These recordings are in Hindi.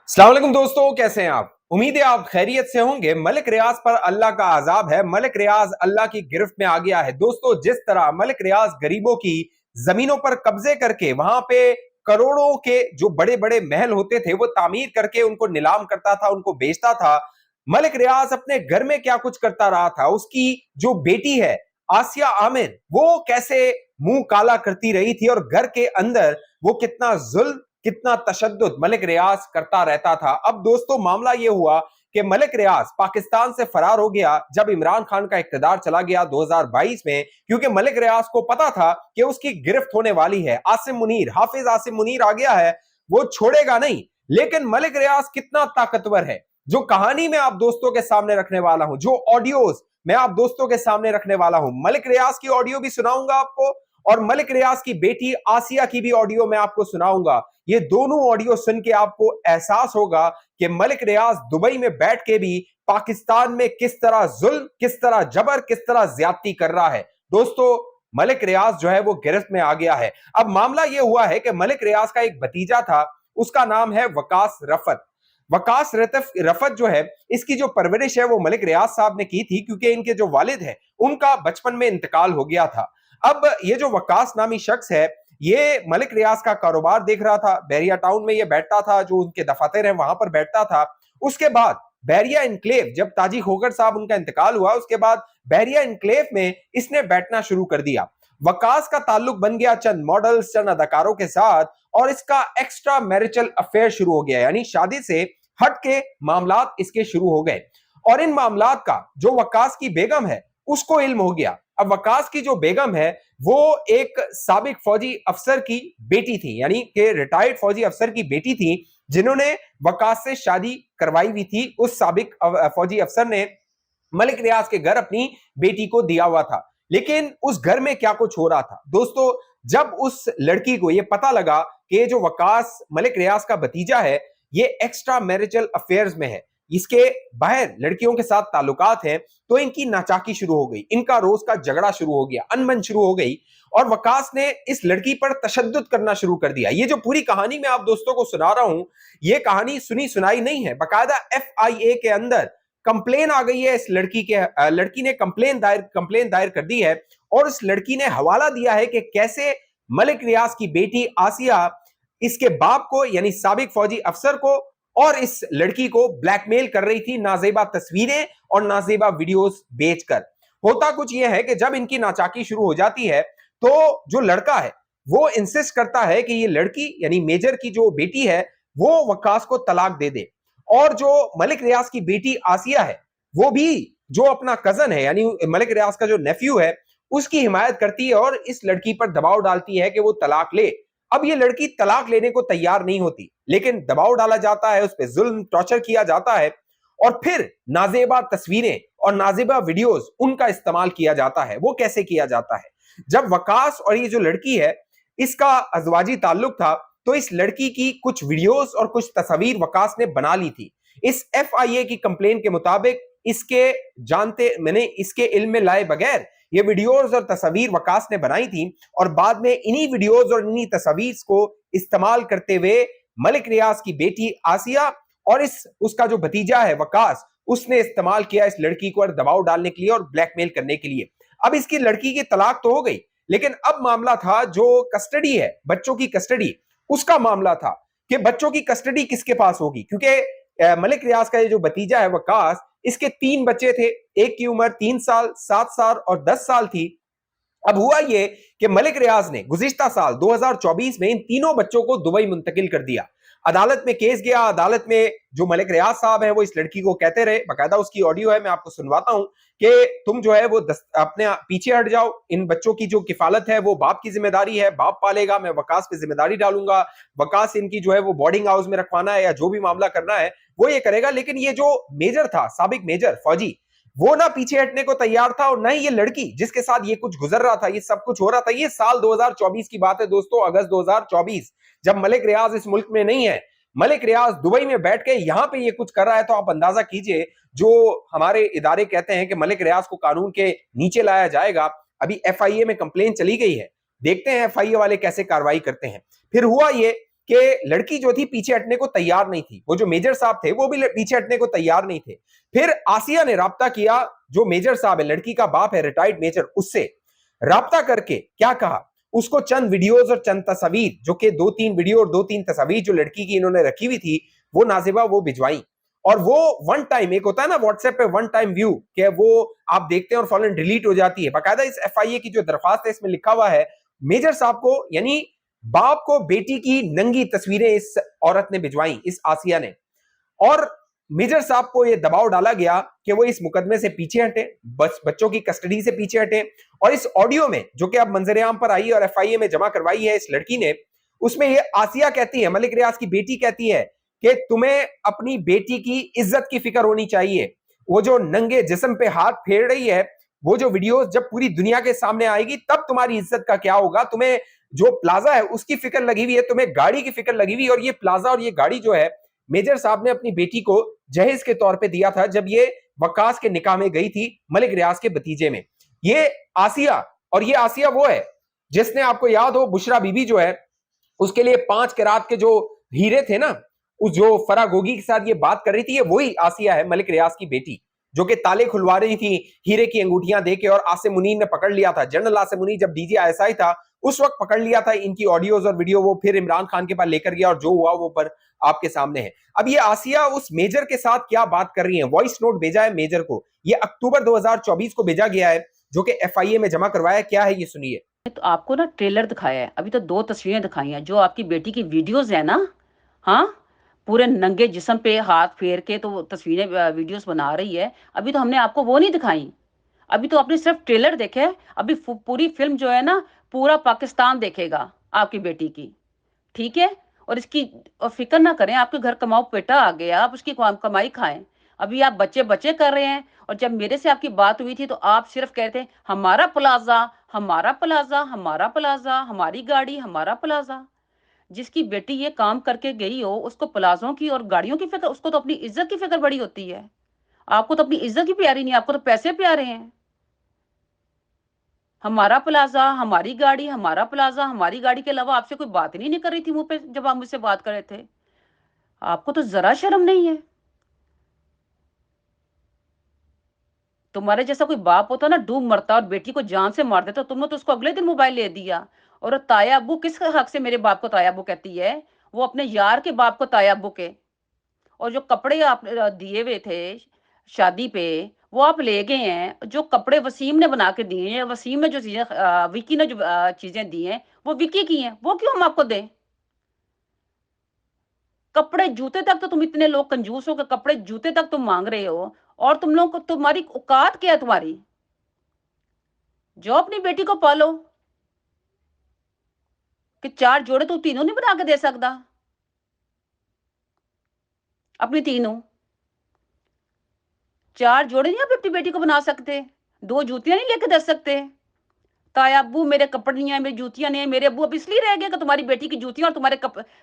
अस्सलाम वालेकुम दोस्तों, कैसे हैं आप। उम्मीद है आप खैरियत से होंगे। मलिक रियाज पर अल्लाह का अजाब है। मलिक रियाज अल्लाह की गिरफ्त में आ गया है। दोस्तों, जिस तरह मलिक रियाज गरीबों की जमीनों पर कब्जे करके वहां पे करोड़ों के जो बड़े बड़े महल होते थे वो तामीर करके उनको नीलाम करता था, उनको बेचता था। मलिक रियाज अपने घर में क्या कुछ करता रहा था, उसकी जो बेटी है आसिया आमिर, वो कैसे मुंह काला करती रही थी और घर के अंदर वो कितना जुल्म, कितना तशद्दुद मलिक रियाज करता रहता था। अब दोस्तों, मामला यह हुआ कि मलिक रियाज पाकिस्तान से फरार हो गया जब इमरान खान का इख्तिदार चला गया 2022 में, क्योंकि मलिक रियाज को पता था कि उसकी गिरफ्त होने वाली है। आसिम मुनीर, हाफिज आसिम मुनीर आ गया है, वो छोड़ेगा नहीं। लेकिन मलिक रियाज कितना ताकतवर है, जो कहानी मैं आप दोस्तों के सामने रखने वाला हूं, जो ऑडियोज मैं आप दोस्तों के सामने रखने वाला हूं, मलिक रियाज की ऑडियो भी सुनाऊंगा आपको और मलिक रियाज की बेटी आसिया की भी ऑडियो मैं आपको सुनाऊंगा। ये दोनों ऑडियो सुन के आपको एहसास होगा कि मलिक रियाज दुबई में बैठ के भी पाकिस्तान में किस तरह जुल्म, किस तरह जबर, किस तरह ज्यादती कर रहा है। दोस्तों, मलिक रियाज जो है वो गिरफ्त में आ गया है। अब मामला यह हुआ है कि मलिक रियाज का एक भतीजा था, उसका नाम है वकास रफत। वकास रफत जो है, इसकी जो परवरिश है वो मलिक रियाज साहब ने की थी, क्योंकि इनके जो वालिद है उनका बचपन में इंतकाल हो गया था। अब ये जो वकास नामी शख्स है, ये मलिक रियाज का कारोबार देख रहा था। बैरिया टाउन में ये बैठता था, जो उनके दफातर हैं वहां पर बैठता था। उसके बाद बैरिया इनक्लेव, जब ताजी खोखर साहब उनका इंतकाल हुआ, उसके बाद बैरिया इनक्लेव में इसने बैठना शुरू कर दिया। वकास का ताल्लुक बन गया चंद मॉडल्स, चंद अदाकारों के साथ, और इसका एक्स्ट्रा मैरिटल अफेयर शुरू हो गया, यानी शादी से हट के मामलात इसके शुरू हो गए। और इन मामलात का जो वकास की बेगम है उसको इल्म हो गया। अब वकास की जो बेगम है वो एक साबिक फौजी अफसर की बेटी थी, यानी कि रिटायर्ड फौजी अफसर की बेटी थी, जिन्होंने वकास से शादी करवाई हुई थी। उस साबिक फौजी अफसर ने मलिक रियाज के घर अपनी बेटी को दिया हुआ था। लेकिन उस घर में क्या कुछ हो रहा था दोस्तों, जब उस लड़की को यह पता लगा कि जो वकास मलिक रियाज का भतीजा है ये एक्स्ट्रा मैरिटल अफेयर्स में है, इसके बाहर लड़कियों के साथ ताल्लुकात हैं, तो इनकी नाचाकी शुरू हो गई, इनका रोज का झगड़ा शुरू हो गया, अनबन शुरू हो गई, और वकास ने इस लड़की पर तशद्दुद करना शुरू कर दिया। ये जो पूरी कहानी मैं आप दोस्तों को सुना रहा हूं, ये कहानी सुनी सुनाई नहीं है, बाकायदा FIA के अंदर कंप्लेन आ गई है। इस लड़की ने कंप्लेन दायर कर दी है, और इस लड़की ने हवाला दिया है कि कैसे मलिक रियाज की बेटी आसिया इसके बाप को, यानी साबिक फौजी अफसर को, और इस लड़की को ब्लैकमेल कर रही थी नाजेबा तस्वीरें और नाजेबा वीडियोस बेचकर। होता कुछ यह है कि जब इनकी नाचाकी शुरू हो जाती है तो जो लड़का है वो इंसिस्ट करता है कि ये लड़की, यानी मेजर की जो बेटी है, वो वकास को तलाक दे दे। और जो मलिक रियाज की बेटी आसिया है वो भी जो अपना कजन है, यानी मलिक रियाज का जो नेफ्यू है, उसकी हिमायत करती है और इस लड़की पर दबाव डालती है कि वो तलाक ले। अब ये लड़की तलाक लेने को तैयार नहीं होती, लेकिन दबाव डाला जाता है, उस पर जुल्म, टॉर्चर किया जाता है, और फिर नाजेबा तस्वीरें और नाजेबा वीडियोस उनका इस्तेमाल किया जाता है। वो कैसे किया जाता है, जब वकास और ये जो लड़की है इसका अजवाजी ताल्लुक था, तो इस लड़की की कुछ वीडियोस और कुछ तस्वीर वकास ने बना ली थी। इस FIA की कंप्लेन के मुताबिक इसके इल्म में लाए बगैर ये वीडियोस और तस्वीर वकास ने बनाई थी, और बाद में इन्हीं वीडियोस और इन्हीं तस्वीर को इस्तेमाल करते हुए मलिक रियाज की बेटी आसिया और उसका जो भतीजा है वकास, उसने इस्तेमाल किया इस लड़की को और दबाव डालने के लिए और ब्लैकमेल करने के लिए। अब इसकी लड़की की तलाक तो हो गई, लेकिन अब मामला था जो कस्टडी है, बच्चों की कस्टडी, उसका मामला था कि बच्चों की कस्टडी किसके पास होगी, क्योंकि मलिक रियाज का ये जो भतीजा है वकास, इसके 3 बच्चे थे, एक की उम्र 3 साल, 7 साल और 10 साल थी। अब हुआ ये कि मलिक रियाज ने गुज़िश्ता साल 2024 में इन तीनों बच्चों को दुबई मुंतकिल कर दिया। अदालत में केस गया, अदालत में जो मलिक रियाज साहब है वो इस लड़की को कहते रहे, बाकायदा उसकी ऑडियो है, मैं आपको सुनवाता हूं, कि तुम जो है वो अपने पीछे हट जाओ, इन बच्चों की जो किफालत है वो बाप की जिम्मेदारी है, बाप पालेगा, मैं वकास पे जिम्मेदारी डालूंगा, वकास इनकी जो है वो बोर्डिंग हाउस में रखवाना है या जो भी मामला करना है वो ये करेगा। लेकिन ये जो मेजर था, साबिक मेजर फौजी, वो ना पीछे हटने को तैयार था, और ना ही ये लड़की जिसके साथ ये कुछ गुजर रहा था, ये सब कुछ हो रहा था। ये साल 2024 की बात है दोस्तों, अगस्त 2024, जब मलिक रियाज इस मुल्क में नहीं है, मलिक रियाज दुबई में बैठ के यहां पे ये कुछ कर रहा है। तो आप अंदाजा कीजिए, जो हमारे इदारे कहते हैं कि मलिक रियाज को कानून के नीचे लाया जाएगा, अभी FIA में कंप्लेन चली गई है, देखते हैं FIA वाले कैसे कार्रवाई करते हैं। फिर हुआ ये कि लड़की जो थी पीछे हटने को तैयार नहीं थी, वो जो मेजर साहब थे वो भी पीछे हटने को तैयार नहीं थे। फिर आसिया ने राब्ता किया, जो मेजर साहब है, लड़की का बाप है, रिटायर्ड मेजर, उससे राब्ता करके क्या कहा, उसको चंद वीडियोस और चंद तस्वीर, जो कि 2-3 वीडियो और 2-3 तस्वीर जो लड़की की इन्होंने रखी हुई थी, वो नाजिबा वो भिजवाई। और वो वन टाइम, एक होता है ना व्हाट्सएप पे वन टाइम व्यू, कि वो आप देखते हैं और फौरन डिलीट हो जाती है। बाकायदा इस एफआईए की जो दरख्वास्त है इसमें लिखा हुआ है, मेजर साहब को यानी बाप को बेटी की नंगी तस्वीरें इस औरत ने भिजवाई, इस आसिया ने। और मेजर साहब को यह दबाव डाला गया कि वो इस मुकदमे से पीछे हटे, बच्चों की कस्टडी से पीछे हटे। और इस ऑडियो में जो कि अब मंजरेआम पर आई और एफआईए में जमा करवाई है इस लड़की ने, उसमें ये आसिया कहती है, मलिक रियाज की बेटी कहती है कि तुम्हें अपनी बेटी की इज्जत की फिक्र होनी चाहिए। वो जो नंगे जिस्म पे हाथ फेर रही है, वो जो वीडियोस जब पूरी दुनिया के सामने आएगी तब तुम्हारी इज्जत का क्या होगा। तुम्हें जो प्लाजा है उसकी फिक्र लगी हुई है, तुम्हें गाड़ी की फिक्र लगी हुई है। और ये प्लाजा और ये गाड़ी जो है मेजर साहब ने अपनी बेटी को जहेज के तौर पे दिया था जब ये वकास के निकाह में गई थी मलिक रियाज के भतीजे में। ये आसिया, और ये आसिया वो है जिसने, आपको याद हो, बुशरा बीबी जो है उसके लिए 5 किरात के जो हीरे थे ना, उस जो फरा गोगी के साथ ये बात कर रही थी, ये वही आसिया है, मलिक रियाज की बेटी, जो कि ताले खुलवा रही थी हीरे की अंगूठियां देके। और आसिम मुनीर ने पकड़ लिया था, जनरल आसिम मुनीर जब डीजी आईएसआई था उस वक्त पकड़ लिया था इनकी ऑडियोज और वीडियो। वो फिर इमरान खान के पास लेकर गया और जो हुआ वो पर आपके सामने है। अब ये आसिया उस मेजर के साथ क्या बात कर रही है, वॉइस नोट भेजा है मेजर को, ये अक्टूबर 2024 को भेजा गया है, जो कि एफआईए में जमा करवाया। क्या है ये सुनिए। तो आपको ना ट्रेलर दिखाया है, अभी तो 2 तस्वीरें दिखाई हैं। जो आपकी बेटी की वीडियोस है ना, हाँ, पूरे नंगे जिस्म पे हाथ फेर के तो तस्वीरें वीडियोस बना रही है। अभी तो हमने आपको वो नहीं दिखाई, अभी तो आपने सिर्फ ट्रेलर देखे है। अभी पूरी फिल्म जो है ना, पूरा पाकिस्तान देखेगा आपकी बेटी की, ठीक है। और इसकी फिक्र ना करें, आपके घर कमाओ बेटा आ गया, आप उसकी कमाई खाएं। अभी आप बच्चे बच्चे कर रहे हैं। और जब मेरे से आपकी बात हुई थी तो आप सिर्फ कहते हैं हमारा प्लाजा, हमारा प्लाजा, हमारा प्लाजा, हमारी गाड़ी, हमारा प्लाजा। जिसकी बेटी ये काम करके गई हो उसको प्लाजों की और गाड़ियों की फिक्र, उसको तो अपनी इज्जत की फिक्र बड़ी होती है। आपको तो अपनी इज्जत की प्यारी नहीं, आपको तो पैसे प्यारे हैं। हमारा प्लाजा, हमारी गाड़ी, हमारा प्लाजा, हमारी गाड़ी के अलावा आपसे कोई बात ही नहीं कर रही थी मुंह पे जब आप मुझसे बात कर रहे थे। आपको तो जरा शर्म नहीं है। तुम्हारे जैसा कोई बाप होता ना, डूब मरता और बेटी को जान से मार देता। तुमने तो उसको अगले दिन मोबाइल ले दिया। और ताया अब्बू किस हक से मेरे बाप को ताया अब्बू कहती है? वो अपने यार के बाप को ताया अब्बू के। और जो कपड़े आप दिए हुए थे शादी पे, वो आप ले गए हैं। जो कपड़े वसीम ने बना के दिए हैं, वसीम ने जो चीजें विकी ने जो चीजें दी हैं वो विकी की हैं, वो क्यों हम आपको दें? कपड़े जूते तक तो तुम इतने लोग कंजूस हो कि कपड़े जूते तक तुम मांग रहे हो। और तुम लोग को, तुम्हारी औकात क्या है तुम्हारी? जो अपनी बेटी को पालो कि 4 जोड़े तो तीनों नहीं बना के दे सकता अपनी तीनों? 4 जोड़े नहीं आप अपनी बेटी को बना सकते? 2 जूतियां नहीं लेके दे सकते? ताया अब्बू मेरे कपड़े नहीं है, मेरी जूतियां नहीं है। मेरे अब्बू अब इसलिए रह गए कि तुम्हारी बेटी की जूतियां और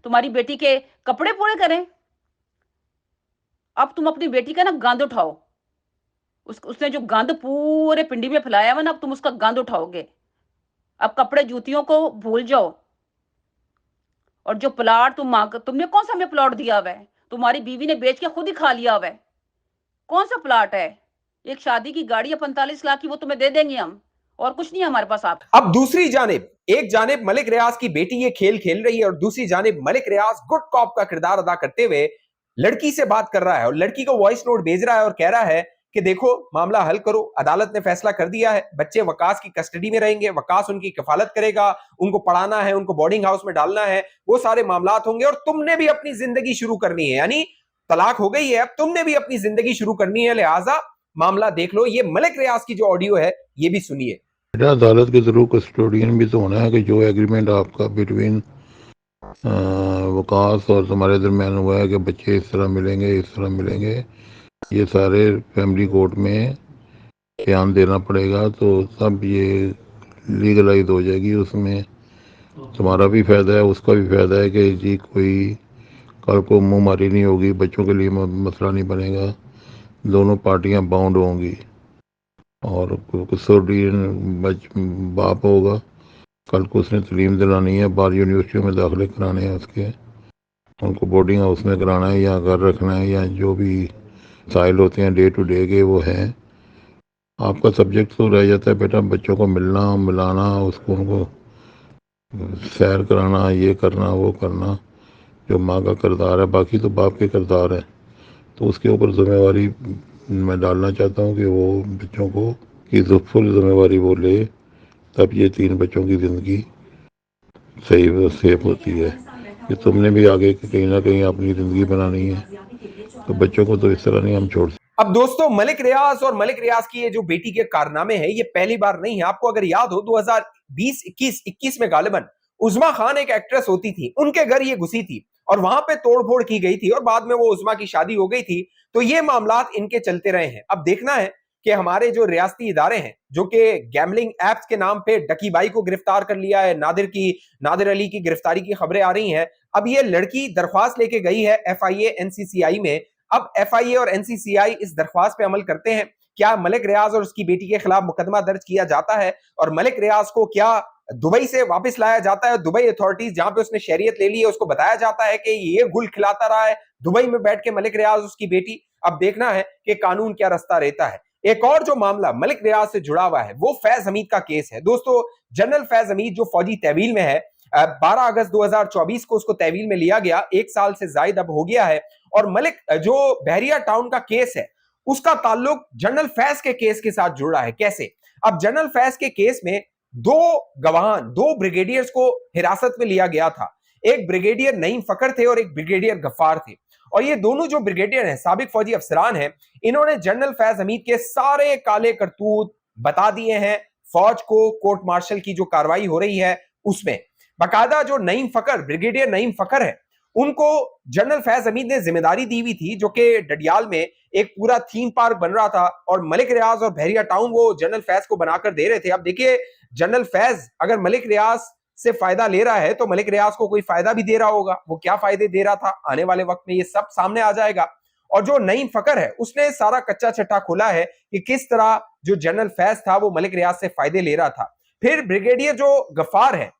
तुम्हारी बेटी के कपड़े पूरे करें। अब तुम अपनी बेटी का ना गंद उठाओ। उसने जो गंद पूरे पिंडी में फैलाया हुआ ना, अब तुम उसका गंद उठाओगे। अब कपड़े जूतियों को भूल जाओ। और जो प्लाट तुमने कौन सा हमें प्लॉट दिया हुआ है? तुम्हारी बीवी ने बेच के खुद ही खा लिया हुआ है। कौन सा प्लाट है? एक शादी की गाड़ी है 45 लाख की, वो तुम्हें दे देंगे हम। और कुछ नहीं है हमारे पास। आप अब दूसरी जानिब, एक जानिब मलिक रियाज की बेटी ये खेल खेल रही है और दूसरी जानिब मलिक रियाज गुड कॉप का किरदार अदा करते हुए लड़की से बात कर रहा है और लड़की को वॉइस नोट भेज रहा है और कह रहा है कि देखो मामला हल करो, अदालत ने फैसला कर दिया है, बच्चे वकास की कस्टडी में रहेंगे, वकास उनकी कफालत करेगा, उनको पढ़ाना है, उनको बोर्डिंग हाउस में डालना है, वो सारे मामलात होंगे और तुमने भी अपनी जिंदगी शुरू करनी है। यानी तलाक हो गई है, अब तुमने भी अपनी जिंदगी शुरू करनी है, लिहाजा मामला देख लो। ये मलिक रियाज की जो ऑडियो है ये भी सुनिए। बेटा अदालत के थ्रू कस्टोडियन भी तो होना है कि जो एग्रीमेंट आपका बिटवीन वकास और तुम्हारे दरमियान हुआ है कि बच्चे इस तरह मिलेंगे, इस तरह मिलेंगे, ये सारे फैमिली कोर्ट में बयान देना पड़ेगा। तो सब ये लीगलाइज हो जाएगी। उसमें तुम्हारा भी फ़ायदा है, उसका भी फ़ायदा है कि जी कोई कल को मुँह मारी नहीं होगी, बच्चों के लिए मसला नहीं बनेगा, दोनों पार्टियां बाउंड होंगी। और कस्टोडियन बाप होगा, कल को उसने तलीम दिलानी है, बाहर यूनिवर्सिटियों में दाखिले कराने हैं उसके, उनको बोर्डिंग हाउस में कराना है या घर रखना है या जो भी साइल होते हैं डे टू डे के वो हैं। आपका सब्जेक्ट तो रह जाता है बेटा बच्चों को मिलना मिलाना, उसको उनको सैर कराना, ये करना वो करना, जो माँ का किरदार है, बाकी तो बाप के किरदार है। तो उसके ऊपर जिम्मेवारी मैं डालना चाहता हूँ कि वो बच्चों को की फुल जिम्मेवारी वो ले, तब ये 3 बच्चों की ज़िंदगी सही व सेफ होती है। कि तुमने भी आगे कहीं ना कहीं अपनी ज़िंदगी बनानी है, तो बच्चों को तो इस तरह नहीं हम छोड़ सकते। अब दोस्तों मलिक रियाज और मलिक रियाज की ये जो बेटी के कारनामे हैं ये पहली बार नहीं है। आपको अगर याद हो 2020-21 में गालिबन उज़मा खान एक एक्ट्रेस होती थी, उनके घर ये घुसी थी और वहां पे तोड़फोड़ की गई थी और बाद में वो उज़मा की शादी हो गई थी। तो ये मामलात इनके चलते रहे हैं। अब देखना है कि हमारे जो रियासती इदारे हैं जो कि गैमलिंग एप्स के नाम पे डकीबाई को गिरफ्तार कर लिया है, नादिर अली की गिरफ्तारी की खबरें आ रही हैं। अब ये लड़की दरख्वास्त लेके गई है FIA NCCI में। अब FIA और NCCI इस दरख्वास्त पे अमल करते हैं। क्या मलिक रियाज और उसकी बेटी के खिलाफ मुकदमा दर्ज किया जाता है और मलिक रियाज को क्या दुबई से वापस लाया जाता है? दुबई अथॉरिटीज जहां पे उसने शरीयत ले ली है उसको बताया जाता है कि ये गुल खिलाता रहा है दुबई में बैठ के मलिक रियाज उसकी बेटी। अब देखना है कि कानून क्या रास्ता रहता है। एक और जो मामला मलिक रियाज से जुड़ा हुआ है वो फैज हमीद का केस है। दोस्तों जनरल फैज हमीद जो फौजी तहवील में है, 12 अगस्त 2024 को उसको तहवील में लिया गया, 1 साल से जायद अब हो गया है। और मलिक जो बहरिया टाउन का केस है उसका ताल्लुक जनरल फैज के केस के साथ जुड़ रहा है। कैसे? अब जनरल फैज के केस में 2 गवाहान, 2 ब्रिगेडियर्स को हिरासत में लिया गया था। एक ब्रिगेडियर नईम फकर थे और एक ब्रिगेडियर गफ्फार थे। और ये दोनों जो ब्रिगेडियर हैं साबिक फौजी अफसरान हैं, इन्होंने जनरल फैज हमीद के सारे काले करतूत बता दिए हैं फौज को। कोर्ट मार्शल की जो कार्रवाई हो रही है उसमें बाकायदा जो नईम फकर, ब्रिगेडियर नईम फकर है, उनको जनरल फैज हमीद ने जिम्मेदारी दी हुई थी जो कि डडियाल में एक पूरा थीम पार्क बन रहा था और मलिक रियाज और बहरिया टाउन वो जनरल फैज को बनाकर दे रहे थे। अब देखिए जनरल फैज अगर मलिक रियाज से फायदा ले रहा है तो मलिक रियाज को कोई फायदा भी दे रहा होगा। वो क्या फायदे दे रहा था आने वाले वक्त में ये सब सामने आ जाएगा। और जो नईम फकर है उसने सारा कच्चा छट्टा खोला है कि किस तरह जो जनरल फैज था वो मलिक रियाज से फायदे ले रहा था। फिर ब्रिगेडियर जो गफ्फार है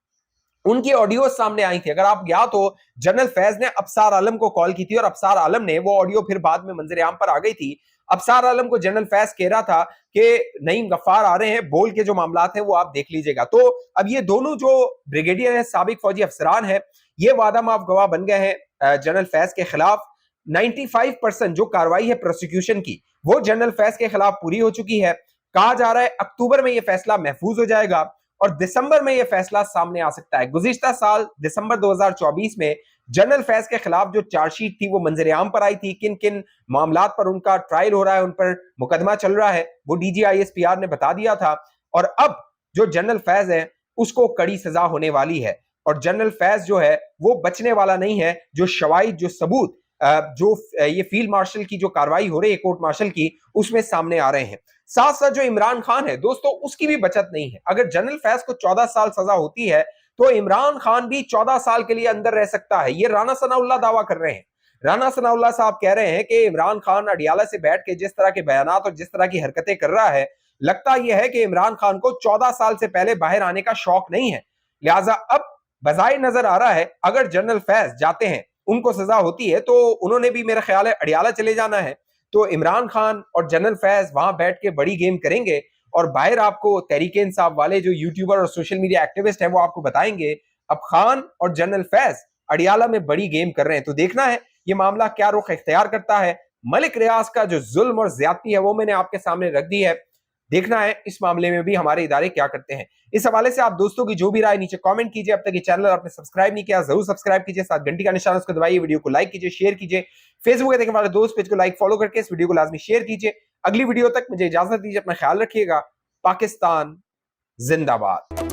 उनकी ऑडियो सामने आई थी। अगर आप याद हो जनरल फैज ने अफसार आलम को कॉल की थी और अफसार आलम ने वो ऑडियो फिर बाद में मंजर आम पर आ गई थी। अफसार आलम को जनरल फैज कह रहा था कि नईम गफ्फार आ रहे हैं, बोल के जो मामलात हैं वो आप देख लीजिएगा। तो अब ये दोनों जो ब्रिगेडियर हैं साबिक फौजी अफसरान हैं ये वादा माफ गवाह बन गए हैं जनरल फैज के खिलाफ। 95% जो कार्रवाई है प्रोसिक्यूशन की वो जनरल फैज के खिलाफ पूरी हो चुकी है। कहा जा रहा है अक्टूबर में ये फैसला महफूज हो जाएगा और दिसंबर में यह फैसला सामने आ सकता है। गुज़िश्ता साल दिसंबर 2024 में जनरल फैज के खिलाफ जो चार्जशीट थी वो मंजर आम पर आई थी। किन किन मामलात पर उनका ट्रायल हो रहा है, उन पर मुकदमा चल रहा है, वो DG ISPR ने बता दिया था। और अब जो जनरल फैज है उसको कड़ी सजा होने वाली है और जनरल फैज जो है वो बचने वाला नहीं है। जो शवाहिद, जो सबूत, जो ये फील्ड मार्शल की जो कार्रवाई हो रही है कोर्ट मार्शल की उसमें सामने आ रहे हैं। साथ साथ जो इमरान खान है दोस्तों उसकी भी बचत नहीं है। अगर जनरल फैज को 14 साल सजा होती है तो इमरान खान भी 14 साल के लिए अंदर रह सकता है। ये राना सनाउल्लाह दावा कर रहे हैं। राना सनाउल्लाह साहब कह रहे हैं कि इमरान खान अडियाला से बैठ के जिस तरह के बयानात और जिस तरह की हरकतें कर रहा है, लगता यह है कि इमरान खान को 14 साल से पहले बाहर आने का शौक नहीं है। लिहाजा अब बजाय नजर आ रहा है अगर जनरल फैज जाते हैं, उनको सजा होती है तो उन्होंने भी मेरा ख्याल है अडियाला चले जाना है। तो इमरान खान और जनरल फैज वहां बैठ के बड़ी गेम करेंगे और बाहर आपको तहरीक इंसाफ वाले जो यूट्यूबर और सोशल मीडिया एक्टिविस्ट हैं वो आपको बताएंगे अब खान और जनरल फैज अडियाला में बड़ी गेम कर रहे हैं। तो देखना है ये मामला क्या रुख इख्तियार करता है। मलिक रियाज का जो जुल्म और ज्यादती है वो मैंने आपके सामने रख दी है। देखना है इस मामले में भी हमारे इदारे क्या करते हैं। इस हवाले से आप दोस्तों की जो भी राय नीचे कमेंट कीजिए। अब तक ये चैनल आपने सब्सक्राइब नहीं किया जरूर सब्सक्राइब कीजिए, साथ घंटी का निशान उसको दबाइए, वीडियो को लाइक कीजिए, शेयर कीजिए, फेसबुक पे देखने वाले दोस्त पेज को लाइक फॉलो करके इस वीडियो को लाजमी शेयर कीजिए। अगली वीडियो तक मुझे इजाजत दीजिए, अपना ख्याल रखिएगा। पाकिस्तान जिंदाबाद।